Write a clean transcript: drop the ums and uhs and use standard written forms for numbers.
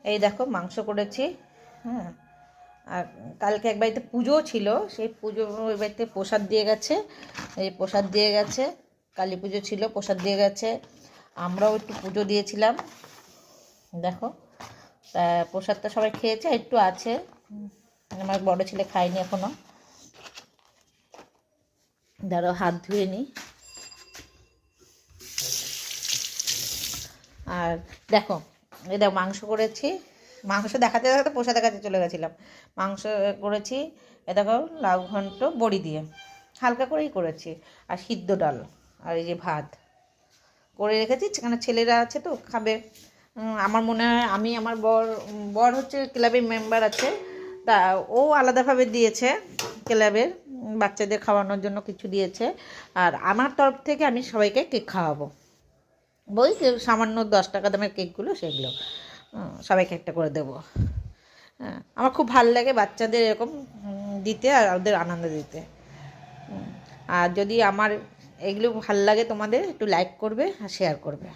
এই দেখো মাংস করেছি। হ্যাঁ, আর কালকে এক বাড়িতে পুজোও ছিল, সেই পুজো ওই বাড়িতে প্রসাদ দিয়ে গেছে। এই প্রসাদ দিয়ে গেছে, কালী পুজো ছিল, প্রসাদ দিয়ে গেছে। আমরাও একটু পুজো দিয়েছিলাম। দেখো, তা প্রসাদটা সবাই খেয়েছে, একটু আছে, আমার বড় ছেলে খায়নি এখনও। ধরো হাত ধুয়ে নিই। আর দেখো, এই দেখো মাংস করেছি। মাংস দেখাতে দেখাতে প্রসাদের কাছে চলে গেছিলাম। মাংস করেছি, এ দেখো লাউ ঘন্ট বড়ি দিয়ে হালকা করেই করেছি, আর সিদ্ধ ডাল, আর এই যে ভাত করে রেখেছি। সেখানে ছেলেরা আছে তো খাবে। আমার মনে হয় আমি আমার বর বর হচ্ছে ক্লাবের মেম্বার আছে, তা ও আলাদাভাবে দিয়েছে ক্লাবের বাচ্চাদের খাওয়ানোর জন্য কিছু দিয়েছে। আর আমার তরফ থেকে আমি সবাইকে কেক খাওয়াবো। বই সামান্য 10 টাকা দামের কেকগুলো, সেগুলো সবাইকে একটা করে দেবো। হ্যাঁ, আমার খুব ভালো লাগে বাচ্চাদের এরকম দিতে আর ওদের আনন্দ দিতে। আর যদি আমার এগুলো ভালো লাগে তোমাদের, একটু লাইক করবে আর শেয়ার করবে।